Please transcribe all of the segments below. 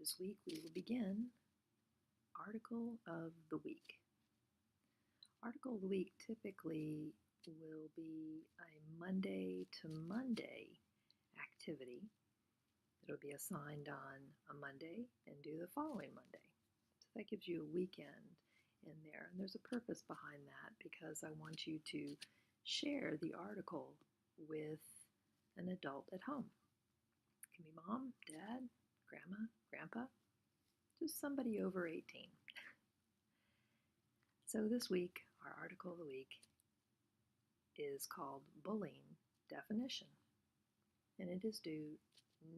This week we will begin Article of the Week. Article of the Week typically will be a Monday to Monday activity. It'll be assigned on a Monday and due the following Monday. So that gives you a weekend in there. And there's a purpose behind that because I want you to share the article with an adult at home. It can be mom, dad, grandma, grandpa, just somebody over 18. So this week, our article of the week is called Bullying Definition, and it is due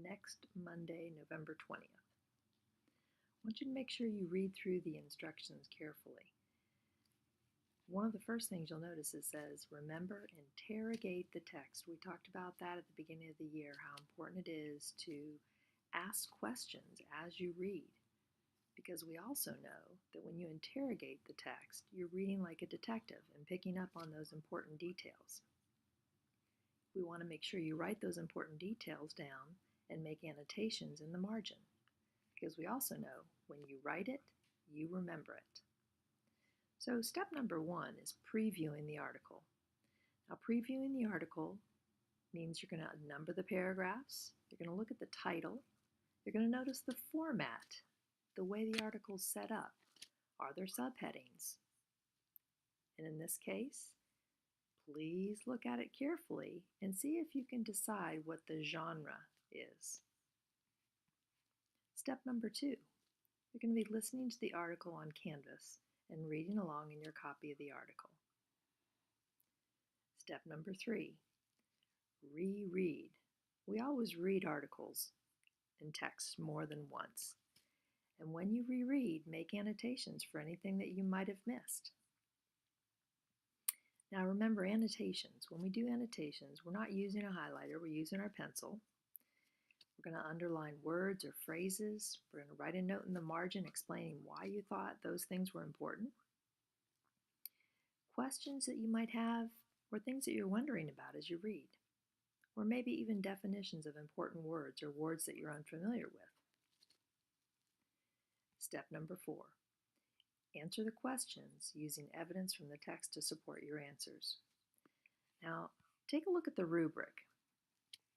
next Monday, November 20th. I want you to make sure you read through the instructions carefully. One of the first things you'll notice it says, remember, interrogate the text. We talked about that at the beginning of the year, how important it is to ask questions as you read. Because we also know that when you interrogate the text, you're reading like a detective and picking up on those important details. We want to make sure you write those important details down and make annotations in the margin. Because we also know when you write it, you remember it. So step number 1 is previewing the article. Now previewing the article means you're going to number the paragraphs, you're going to look at the title, you're going to notice the format, the way the article's set up. Are there subheadings? And in this case, please look at it carefully and see if you can decide what the genre is. Step number 2, you're going to be listening to the article on Canvas and reading along in your copy of the article. Step number 3, reread. We always read articles and text more than once. And when you reread, make annotations for anything that you might have missed. Now remember, annotations. When we do annotations, we're not using a highlighter, we're using our pencil. We're going to underline words or phrases. We're going to write a note in the margin explaining why you thought those things were important. Questions that you might have or things that you're wondering about as you read. Or maybe even definitions of important words or words that you're unfamiliar with. Step number 4, answer the questions using evidence from the text to support your answers. Now, take a look at the rubric.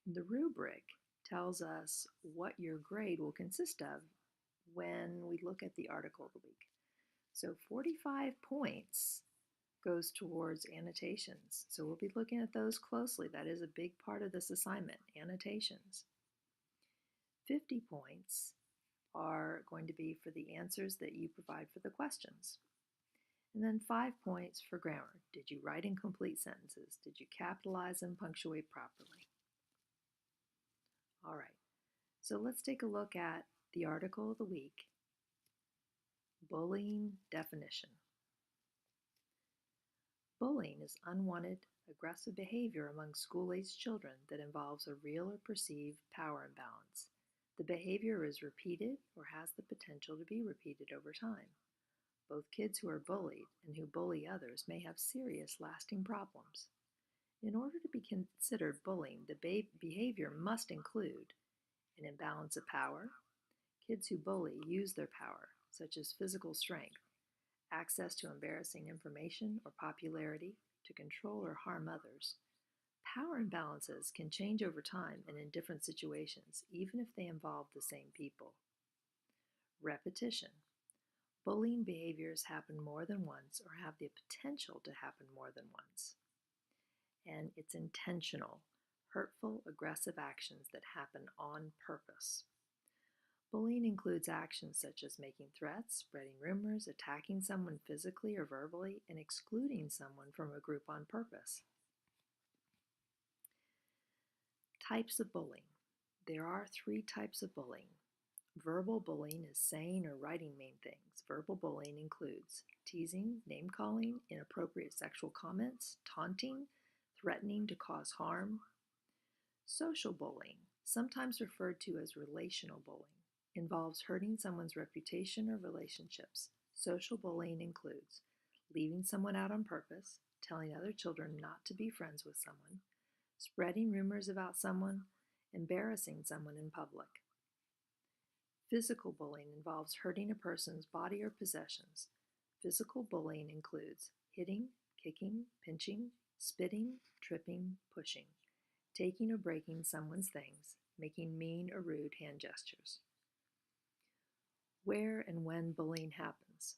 The rubric tells us what your grade will consist of when we look at the article of the week. So 45 points goes towards annotations. So we'll be looking at those closely. That is a big part of this assignment, annotations. 50 points are going to be for the answers that you provide for the questions. And then 5 points for grammar. Did you write in complete sentences? Did you capitalize and punctuate properly? All right, so let's take a look at the article of the week, Bullying Definition. Bullying is unwanted, aggressive behavior among school-aged children that involves a real or perceived power imbalance. The behavior is repeated or has the potential to be repeated over time. Both kids who are bullied and who bully others may have serious lasting problems. In order to be considered bullying, the behavior must include an imbalance of power. Kids who bully use their power, such as physical strength, access to embarrassing information or popularity, to control or harm others. Power imbalances can change over time and in different situations, even if they involve the same people. Repetition. Bullying behaviors happen more than once or have the potential to happen more than once. And it's intentional, hurtful, aggressive actions that happen on purpose. Bullying includes actions such as making threats, spreading rumors, attacking someone physically or verbally, and excluding someone from a group on purpose. Types of bullying. There are 3 types of bullying. Verbal bullying is saying or writing mean things. Verbal bullying includes teasing, name-calling, inappropriate sexual comments, taunting, threatening to cause harm. Social bullying, sometimes referred to as relational bullying, involves hurting someone's reputation or relationships. Social bullying includes leaving someone out on purpose, telling other children not to be friends with someone, spreading rumors about someone, embarrassing someone in public. Physical bullying involves hurting a person's body or possessions. Physical bullying includes hitting, kicking, pinching, spitting, tripping, pushing, taking or breaking someone's things, making mean or rude hand gestures. Where and when bullying happens.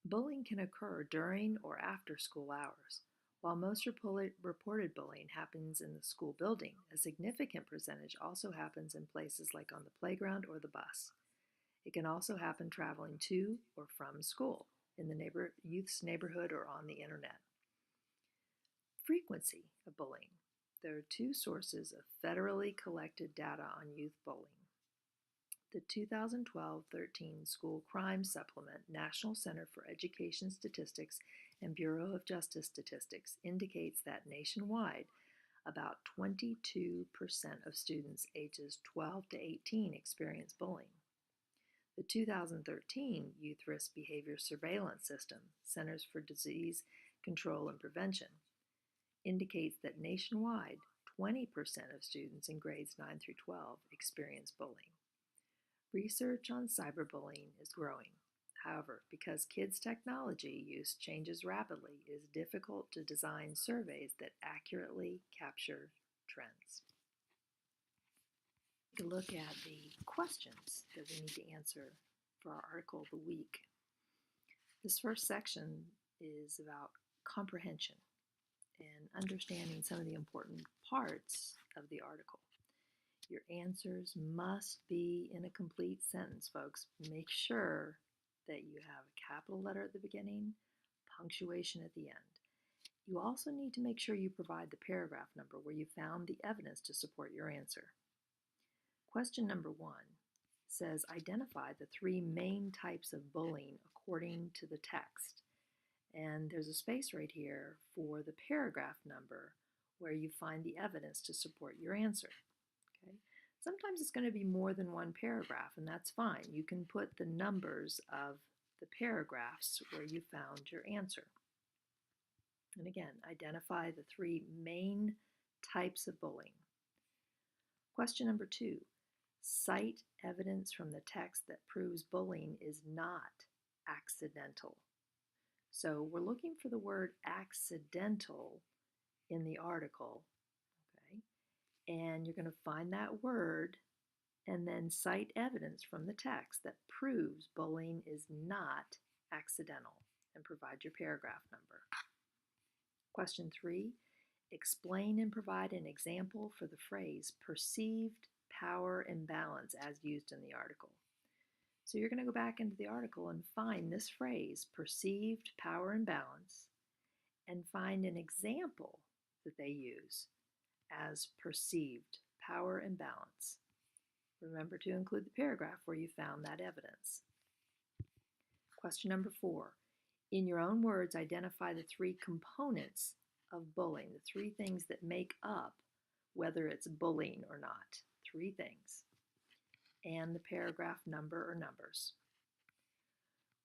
Bullying can occur during or after school hours. While most reported bullying happens in the school building, a significant percentage also happens in places like on the playground or the bus. It can also happen traveling to or from school, in the youth's neighborhood, or on the internet. Frequency of bullying. There are two sources of federally collected data on youth bullying. The 2012-13 School Crime Supplement, National Center for Education Statistics, and Bureau of Justice Statistics indicates that nationwide, about 22% of students ages 12 to 18 experience bullying. The 2013 Youth Risk Behavior Surveillance System, Centers for Disease Control and Prevention, indicates that nationwide, 20% of students in grades 9 through 12 experience bullying. Research on cyberbullying is growing. However, because kids' technology use changes rapidly, it is difficult to design surveys that accurately capture trends. Take a look at the questions that we need to answer for our article of the week. This first section is about comprehension and understanding some of the important parts of the article. Your answers must be in a complete sentence, folks. Make sure that you have a capital letter at the beginning, punctuation at the end. You also need to make sure you provide the paragraph number where you found the evidence to support your answer. Question number 1 says, identify the 3 main types of bullying according to the text. And there's a space right here for the paragraph number where you find the evidence to support your answer. Okay? Sometimes it's going to be more than one paragraph, and that's fine. You can put the numbers of the paragraphs where you found your answer. And again, identify the 3 main types of bullying. Question number 2, cite evidence from the text that proves bullying is not accidental. So we're looking for the word accidental in the article, okay? And you're going to find that word and then cite evidence from the text that proves bullying is not accidental, and provide your paragraph number. Question 3, explain and provide an example for the phrase perceived power imbalance as used in the article. So you're going to go back into the article and find this phrase, perceived power imbalance, and find an example that they use as perceived power imbalance. Remember to include the paragraph where you found that evidence. Question number 4. In your own words, identify the 3 components of bullying, the 3 things that make up whether it's bullying or not. 3 things. And the paragraph number or numbers.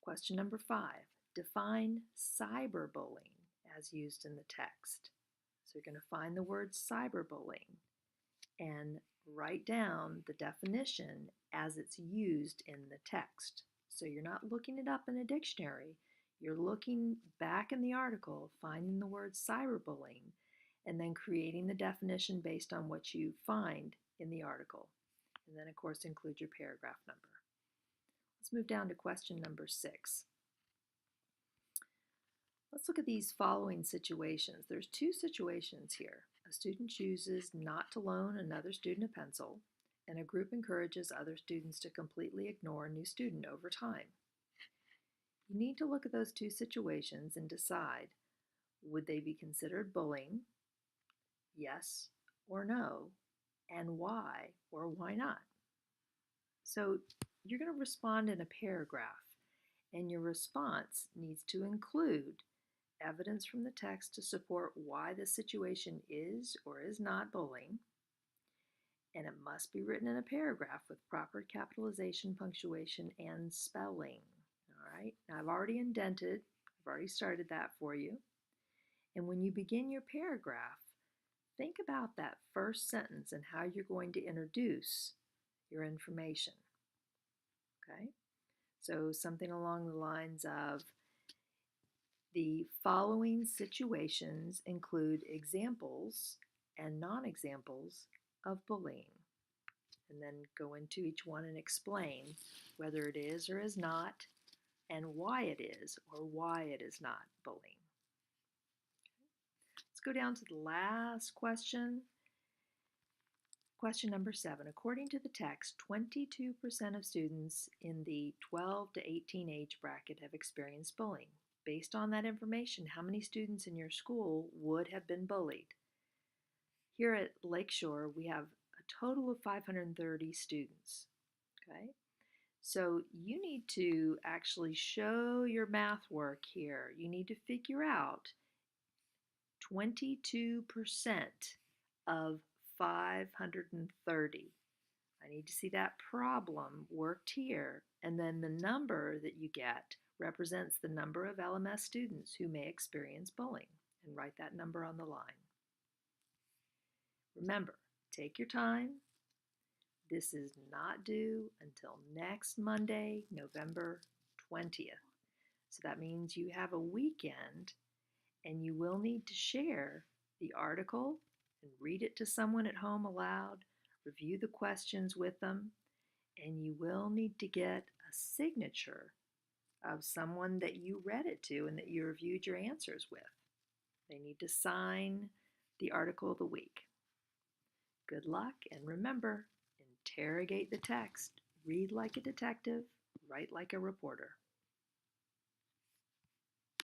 Question number 5. Define cyberbullying as used in the text. So you're going to find the word cyberbullying and write down the definition as it's used in the text. So you're not looking it up in a dictionary. You're looking back in the article, finding the word cyberbullying, and then creating the definition based on what you find in the article. And then, of course, include your paragraph number. Let's move down to question number 6. Let's look at these following situations. There's 2 situations here. A student chooses not to loan another student a pencil, and a group encourages other students to completely ignore a new student over time. You need to look at those 2 situations and decide, would they be considered bullying? Yes or no, and why or why not? So you're going to respond in a paragraph, and your response needs to include evidence from the text to support why the situation is or is not bullying, and it must be written in a paragraph with proper capitalization, punctuation, and spelling. All right, now I've already indented, I've already started that for you. And when you begin your paragraph, think about that first sentence and how you're going to introduce your information. Okay? So something along the lines of the following situations include examples and non-examples of bullying. And then go into each one and explain whether it is or is not, and why it is or why it is not bullying. Let's go down to the last question. Question number 7. According to the text, 22% of students in the 12 to 18 age bracket have experienced bullying. Based on that information, how many students in your school would have been bullied? Here at Lakeshore, we have a total of 530 students. Okay? So you need to actually show your math work here. You need to figure out 22% of 530. I need to see that problem worked here, and then the number that you get represents the number of LMS students who may experience bullying, and write that number on the line. Remember, take your time. This is not due until next Monday, November 20th. So that means you have a weekend, and you will need to share the article and read it to someone at home aloud, review the questions with them, and you will need to get a signature of someone that you read it to and that you reviewed your answers with. They need to sign the article of the week. Good luck, and remember, interrogate the text, read like a detective, write like a reporter.